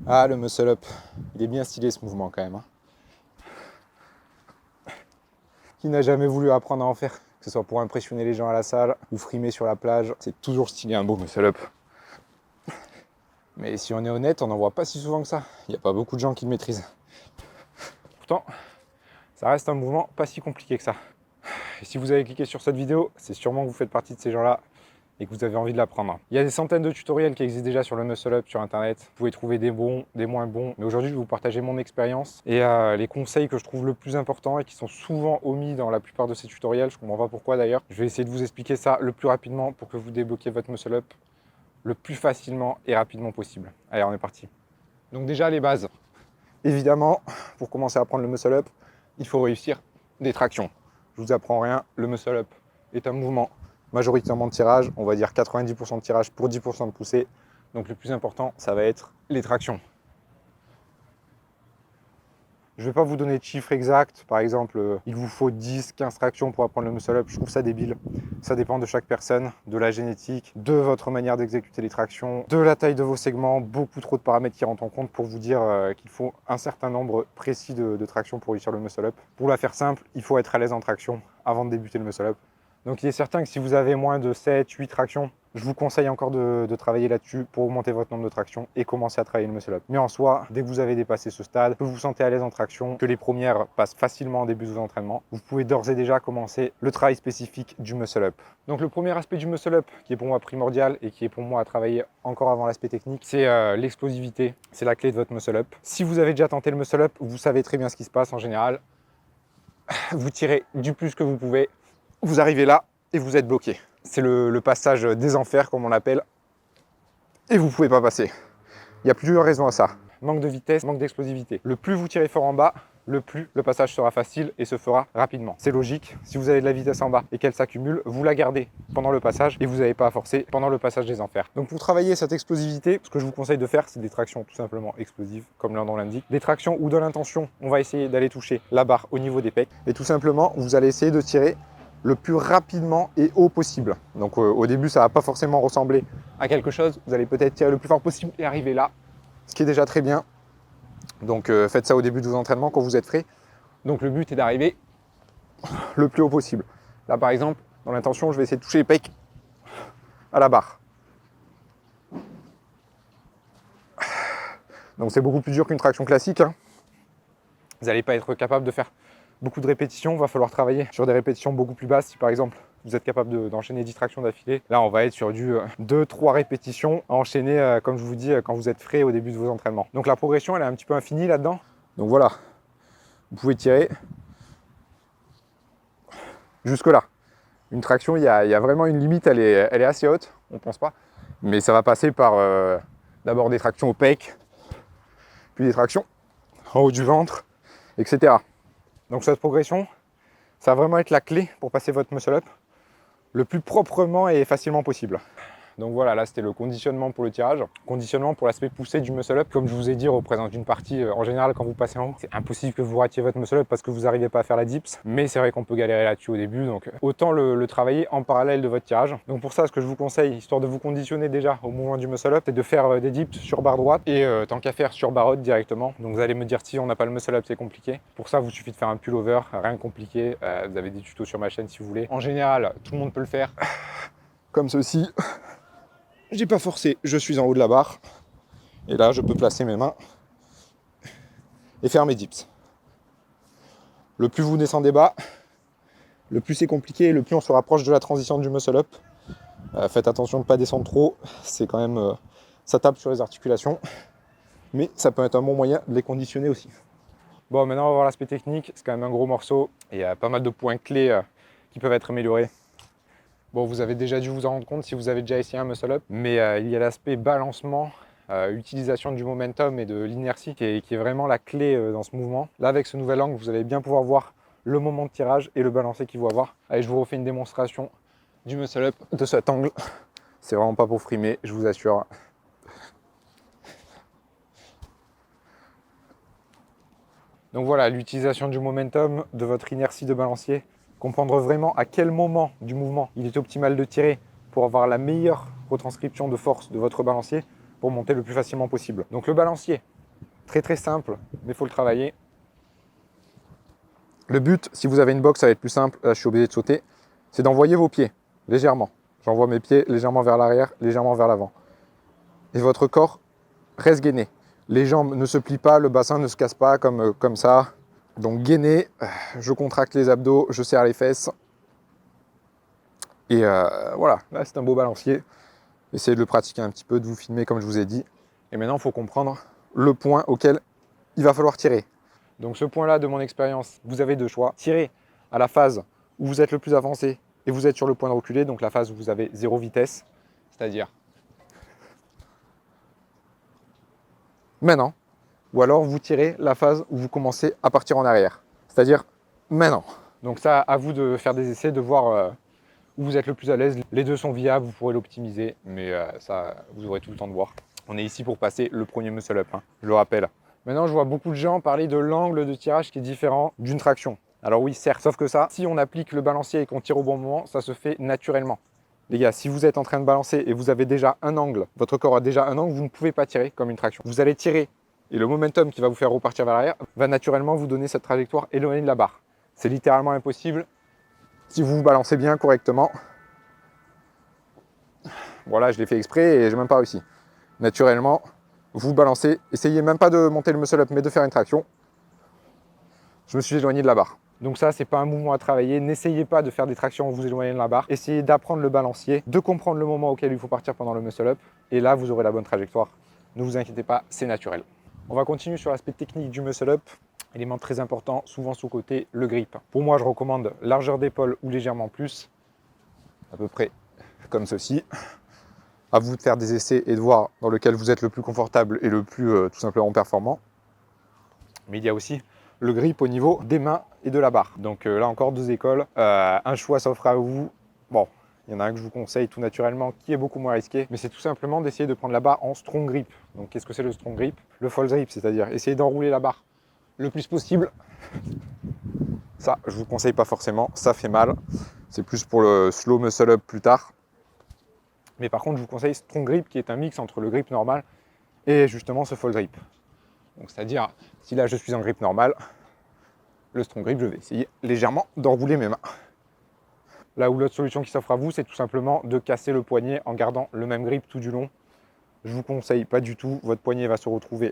Ah, le muscle up, il est bien stylé ce mouvement quand même. Hein. Qui n'a jamais voulu apprendre à en faire, que ce soit pour impressionner les gens à la salle ou frimer sur la plage, c'est toujours stylé un beau muscle up. Mais si on est honnête, on n'en voit pas si souvent que ça. Il n'y a pas beaucoup de gens qui le maîtrisent. Pourtant, ça reste un mouvement pas si compliqué que ça. Et si vous avez cliqué sur cette vidéo, c'est sûrement que vous faites partie de ces gens-là et que vous avez envie de l'apprendre. Il y a des centaines de tutoriels qui existent déjà sur le muscle up sur internet. Vous pouvez trouver des bons, des moins bons. Mais aujourd'hui, je vais vous partager mon expérience et les conseils que je trouve le plus importants et qui sont souvent omis dans la plupart de ces tutoriels. Je ne comprends pas pourquoi d'ailleurs. Je vais essayer de vous expliquer ça le plus rapidement pour que vous débloquiez votre muscle up le plus facilement et rapidement possible. Allez, on est parti. Donc déjà, les bases. Évidemment, pour commencer à apprendre le muscle up, il faut réussir des tractions. Je ne vous apprends rien, le muscle up est un mouvement majoritairement de tirage, on va dire 90% de tirage pour 10% de poussée. Donc le plus important, ça va être les tractions. Je ne vais pas vous donner de chiffres exacts, par exemple, il vous faut 10, 15 tractions pour apprendre le muscle up, je trouve ça débile. Ça dépend de chaque personne, de la génétique, de votre manière d'exécuter les tractions, de la taille de vos segments, beaucoup trop de paramètres qui rentrent en compte pour vous dire qu'il faut un certain nombre précis de tractions pour réussir le muscle up. Pour la faire simple, il faut être à l'aise en traction avant de débuter le muscle up. Donc il est certain que si vous avez moins de 7, 8 tractions, je vous conseille encore de travailler là-dessus pour augmenter votre nombre de tractions et commencer à travailler le muscle up. Mais en soi, dès que vous avez dépassé ce stade, que vous vous sentez à l'aise en traction, que les premières passent facilement en début de vos entraînements, vous pouvez d'ores et déjà commencer le travail spécifique du muscle up. Donc le premier aspect du muscle up, qui est pour moi primordial et qui est pour moi à travailler encore avant l'aspect technique, c'est l'explosivité. C'est la clé de votre muscle up. Si vous avez déjà tenté le muscle up, vous savez très bien ce qui se passe en général. Vous tirez du plus que vous pouvez, vous arrivez là et vous êtes bloqué. C'est le passage des enfers, comme on l'appelle, et vous ne pouvez pas passer. Il y a plusieurs raisons à ça. Manque de vitesse, manque d'explosivité. Le plus vous tirez fort en bas, le plus le passage sera facile et se fera rapidement. C'est logique, si vous avez de la vitesse en bas et qu'elle s'accumule, vous la gardez pendant le passage et vous n'avez pas à forcer pendant le passage des enfers. Donc pour travailler cette explosivité, ce que je vous conseille de faire, c'est des tractions tout simplement explosives, comme leur nom l'indique. Des tractions où dans l'intention, on va essayer d'aller toucher la barre au niveau des pecs. Et tout simplement, vous allez essayer de tirer le plus rapidement et haut possible. Donc au début, ça ne va pas forcément ressembler à quelque chose. Vous allez peut-être tirer le plus fort possible et arriver là, ce qui est déjà très bien. Donc faites ça au début de vos entraînements quand vous êtes frais. Donc le but est d'arriver le plus haut possible. Là par exemple, dans l'intention, je vais essayer de toucher les pecs à la barre. Donc c'est beaucoup plus dur qu'une traction classique. Hein. Vous n'allez pas être capable de faire beaucoup de répétitions, il va falloir travailler sur des répétitions beaucoup plus basses. Si par exemple vous êtes capable d'enchaîner 10 tractions d'affilée, là on va être sur du 2-3 répétitions à enchaîner, comme je vous dis, quand vous êtes frais au début de vos entraînements. Donc la progression elle est un petit peu infinie là-dedans. Donc voilà, vous pouvez tirer jusque là. Une traction, il y a vraiment une limite, elle est assez haute, on ne pense pas. Mais ça va passer par d'abord des tractions au pec, puis des tractions en haut du ventre, etc. Donc cette progression, ça va vraiment être la clé pour passer votre muscle up le plus proprement et facilement possible. Donc voilà, là c'était le conditionnement pour le tirage. Conditionnement pour l'aspect poussé du muscle up. Comme je vous ai dit, représente une partie, en général quand vous passez en haut, c'est impossible que vous ratiez votre muscle up parce que vous n'arrivez pas à faire la dips. Mais c'est vrai qu'on peut galérer là-dessus au début, donc autant le travailler en parallèle de votre tirage. Donc pour ça, ce que je vous conseille, histoire de vous conditionner déjà au mouvement du muscle up, c'est de faire des dips sur barre droite et tant qu'à faire sur barre haute directement. Donc vous allez me dire si on n'a pas le muscle up, c'est compliqué. Pour ça, vous suffit de faire un pull-over, rien de compliqué. Vous avez des tutos sur ma chaîne si vous voulez. En général, tout le monde peut le faire. Comme ceci. J'ai pas forcé, je suis en haut de la barre. Et là, je peux placer mes mains et faire mes dips. Le plus vous descendez bas, le plus c'est compliqué, le plus on se rapproche de la transition du muscle up. Faites attention de ne pas descendre trop, c'est quand même, ça tape sur les articulations, mais ça peut être un bon moyen de les conditionner aussi. Bon, maintenant on va voir l'aspect technique, c'est quand même un gros morceau, et il y a pas mal de points clés qui peuvent être améliorés. Bon, vous avez déjà dû vous en rendre compte si vous avez déjà essayé un muscle up, mais il y a l'aspect balancement, utilisation du momentum et de l'inertie qui est vraiment la clé dans ce mouvement. Là, avec ce nouvel angle, vous allez bien pouvoir voir le moment de tirage et le balancé qu'il va avoir. Allez, je vous refais une démonstration du muscle up de cet angle. C'est vraiment pas pour frimer, je vous assure. Donc voilà, l'utilisation du momentum, de votre inertie de balancier, comprendre vraiment à quel moment du mouvement il est optimal de tirer pour avoir la meilleure retranscription de force de votre balancier pour monter le plus facilement possible. Donc le balancier, Très très simple, mais il faut le travailler. Le but, si vous avez une box, ça va être plus simple. Là, je suis obligé de sauter. C'est d'envoyer vos pieds légèrement. J'envoie mes pieds légèrement vers l'arrière, légèrement vers l'avant. Et votre corps reste gainé. Les jambes ne se plient pas, le bassin ne se casse pas comme ça. Donc gainé, je contracte les abdos, je serre les fesses. Et voilà, là c'est un beau balancier. Essayez de le pratiquer un petit peu, de vous filmer comme je vous ai dit. Et maintenant, il faut comprendre le point auquel il va falloir tirer. Donc ce point-là, de mon expérience, vous avez deux choix. Tirez à la phase où vous êtes le plus avancé et vous êtes sur le point de reculer, donc la phase où vous avez 0 vitesse, c'est-à-dire maintenant. Ou alors vous tirez la phase où vous commencez à partir en arrière, c'est-à-dire maintenant. Donc ça, à vous de faire des essais, de voir où vous êtes le plus à l'aise. Les deux sont viables, vous pourrez l'optimiser, mais ça, vous aurez tout le temps de voir. On est ici pour passer le premier muscle up, hein, je le rappelle. Maintenant, je vois beaucoup de gens parler de l'angle de tirage qui est différent d'une traction. Alors oui, certes, sauf que ça, si on applique le balancier et qu'on tire au bon moment, ça se fait naturellement. Les gars, si vous êtes en train de balancer et vous avez déjà un angle, votre corps a déjà un angle, vous ne pouvez pas tirer comme une traction. Vous allez tirer et le momentum qui va vous faire repartir vers l'arrière va naturellement vous donner cette trajectoire éloignée de la barre. C'est littéralement impossible si vous vous balancez bien correctement. Voilà, je l'ai fait exprès et j'ai même pas réussi. Naturellement, vous balancez, essayez même pas de monter le muscle up, mais de faire une traction. Je me suis éloigné de la barre. Donc ça, c'est pas un mouvement à travailler. N'essayez pas de faire des tractions en vous éloignant de la barre. Essayez d'apprendre le balancier, de comprendre le moment auquel il faut partir pendant le muscle up. Et là, vous aurez la bonne trajectoire. Ne vous inquiétez pas, c'est naturel. On va continuer sur l'aspect technique du muscle up. Élément très important, souvent sous-côté, le grip. Pour moi, je recommande largeur d'épaule ou légèrement plus, à peu près comme ceci. À vous de faire des essais et de voir dans lequel vous êtes le plus confortable et le plus tout simplement performant. Mais il y a aussi le grip au niveau des mains et de la barre. Donc là encore, deux écoles. Un choix s'offre à vous. Bon, il y en a un que je vous conseille tout naturellement qui est beaucoup moins risqué, mais c'est tout simplement d'essayer de prendre la barre en strong grip. Donc qu'est-ce que c'est le strong grip? Le false grip, c'est-à-dire essayer d'enrouler la barre le plus possible. Ça, je vous conseille pas forcément, ça fait mal. C'est plus pour le slow muscle up plus tard. Mais par contre, je vous conseille strong grip qui est un mix entre le grip normal et justement ce false grip. Donc c'est-à-dire, si là je suis en grip normal, le strong grip, je vais essayer légèrement d'enrouler mes mains. Là où l'autre solution qui s'offre à vous, c'est tout simplement de casser le poignet en gardant le même grip tout du long. Je vous conseille pas du tout, votre poignet va se retrouver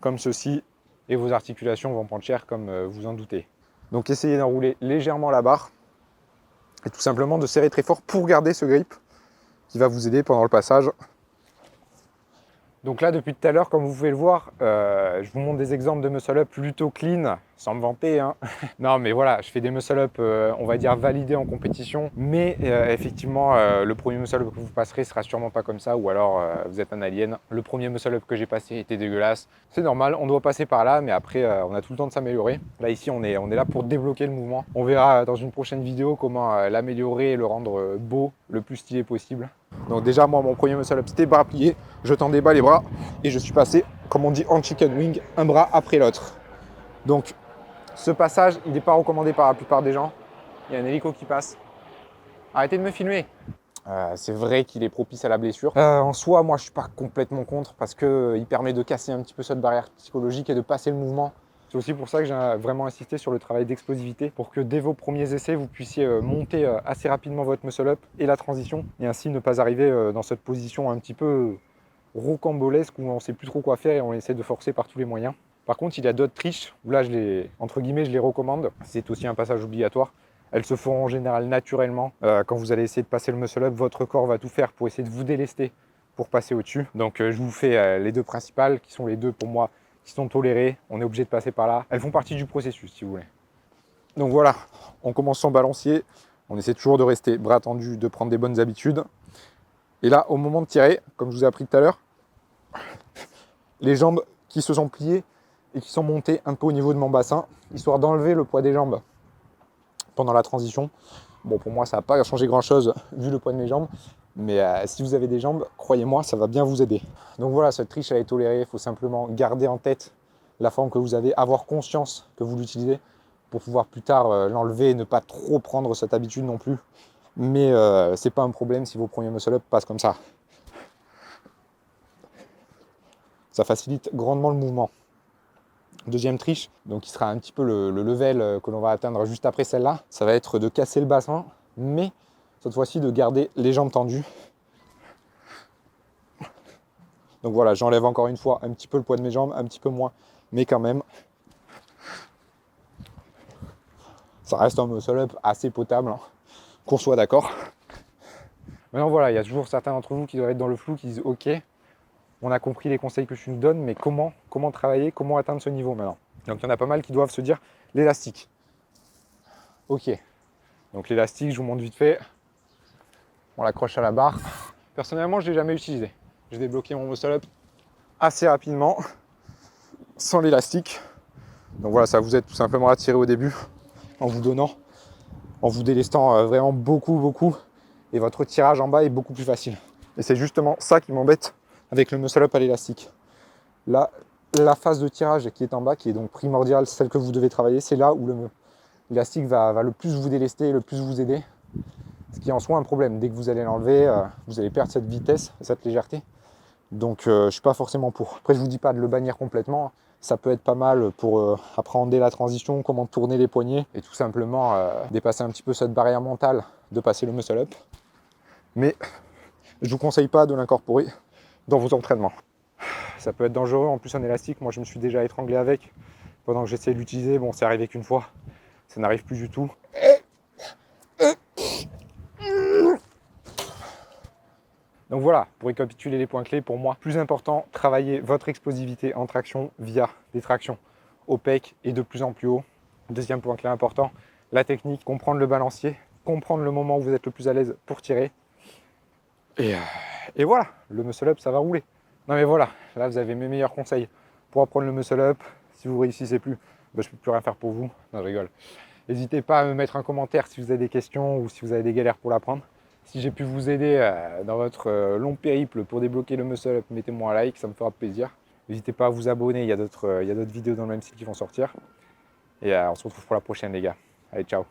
comme ceci et vos articulations vont prendre cher comme vous en doutez. Donc essayez d'enrouler légèrement la barre et tout simplement de serrer très fort pour garder ce grip qui va vous aider pendant le passage. Donc là, depuis tout à l'heure, comme vous pouvez le voir, je vous montre des exemples de muscle up plutôt clean, sans me vanter, hein. Non, mais voilà, je fais des muscle up, on va dire, validés en compétition. Mais effectivement, le premier muscle up que vous passerez sera sûrement pas comme ça, ou alors vous êtes un alien. Le premier muscle up que j'ai passé était dégueulasse. C'est normal, on doit passer par là, mais après, on a tout le temps de s'améliorer. Là, ici, on est là pour débloquer le mouvement. On verra dans une prochaine vidéo comment l'améliorer et le rendre beau, le plus stylé possible. Donc déjà, moi, mon premier muscle up, c'était bras pliés. Je tendais bas les bras et je suis passé, comme on dit en chicken wing, un bras après l'autre. Donc, ce passage, il n'est pas recommandé par la plupart des gens. Il y a un hélico qui passe. Arrêtez de me filmer. C'est vrai qu'il est propice à la blessure. En soi, moi, je ne suis pas complètement contre parce qu'il permet de casser un petit peu cette barrière psychologique et de passer le mouvement. C'est aussi pour ça que j'ai vraiment insisté sur le travail d'explosivité pour que dès vos premiers essais, vous puissiez monter assez rapidement votre muscle up et la transition et ainsi ne pas arriver dans cette position un petit peu rocambolesque où on ne sait plus trop quoi faire et on essaie de forcer par tous les moyens. Par contre, il y a d'autres triches où là, entre guillemets, je les recommande. C'est aussi un passage obligatoire. Elles se feront en général naturellement. Quand vous allez essayer de passer le muscle up, votre corps va tout faire pour essayer de vous délester pour passer au-dessus. Donc je vous fais les deux principales qui sont les deux pour moi qui sont tolérées. On est obligé de passer par là. Elles font partie du processus si vous voulez. Donc voilà, on commence sans balancier. On essaie toujours de rester bras tendus, de prendre des bonnes habitudes. Et là, au moment de tirer, comme je vous ai appris tout à l'heure, les jambes qui se sont pliées et qui sont montées un peu au niveau de mon bassin, histoire d'enlever le poids des jambes pendant la transition. Bon, pour moi, ça n'a pas changé grand-chose vu le poids de mes jambes, mais si vous avez des jambes, croyez-moi, ça va bien vous aider. Donc voilà, cette triche, elle est tolérée. Il faut simplement garder en tête la forme que vous avez, avoir conscience que vous l'utilisez pour pouvoir plus tard l'enlever et ne pas trop prendre cette habitude non plus. Mais c'est pas un problème si vos premiers muscle-up passent comme ça. Ça facilite grandement le mouvement. Deuxième triche, donc qui sera un petit peu le level que l'on va atteindre juste après celle-là, ça va être de casser le bassin, mais cette fois-ci de garder les jambes tendues. Donc voilà, j'enlève encore une fois un petit peu le poids de mes jambes, un petit peu moins, mais quand même, ça reste un muscle-up assez potable, hein, qu'on soit d'accord. Maintenant voilà, il y a toujours certains d'entre vous qui doivent être dans le flou, qui disent ok, on a compris les conseils que tu nous donnes, mais comment travailler, comment atteindre ce niveau maintenant? Donc il y en a pas mal qui doivent se dire l'élastique. Ok, donc l'élastique, je vous montre vite fait. On l'accroche à la barre. Personnellement, je ne l'ai jamais utilisé. J'ai débloqué mon muscle-up assez rapidement, sans l'élastique. Donc voilà, ça vous aide tout simplement à tirer au début, en vous donnant, en vous délestant vraiment beaucoup. Et votre tirage en bas est beaucoup plus facile. Et c'est justement ça qui m'embête avec le muscle-up à l'élastique. Là, la phase de tirage qui est en bas, qui est donc primordiale, celle que vous devez travailler, c'est là où l'élastique va le plus vous délester, le plus vous aider. Ce qui est en soi un problème. Dès que vous allez l'enlever, vous allez perdre cette vitesse, cette légèreté. Donc je ne suis pas forcément pour. Après, je ne vous dis pas de le bannir complètement. Ça peut être pas mal pour appréhender la transition, comment tourner les poignets et tout simplement dépasser un petit peu cette barrière mentale de passer le muscle-up. Mais je ne vous conseille pas de l'incorporer dans vos entraînements. Ça peut être dangereux, en plus un élastique, moi je me suis déjà étranglé avec pendant que j'essayais de l'utiliser. Bon, c'est arrivé qu'une fois, ça n'arrive plus du tout. Donc voilà, pour récapituler les points clés, pour moi, plus important, travailler votre explosivité en traction via des tractions au pec et de plus en plus haut. Deuxième point clé important, la technique, comprendre le balancier, comprendre le moment où vous êtes le plus à l'aise pour tirer. Et voilà, le muscle-up, ça va rouler. Non mais voilà, là vous avez mes meilleurs conseils pour apprendre le muscle-up. Si vous réussissez plus, je ne peux plus rien faire pour vous. Non, je rigole. N'hésitez pas à me mettre un commentaire si vous avez des questions ou si vous avez des galères pour l'apprendre. Si j'ai pu vous aider dans votre long périple pour débloquer le muscle-up, mettez-moi un like, ça me fera plaisir. N'hésitez pas à vous abonner, il y a d'autres vidéos dans le même site qui vont sortir. Et on se retrouve pour la prochaine les gars. Allez, ciao.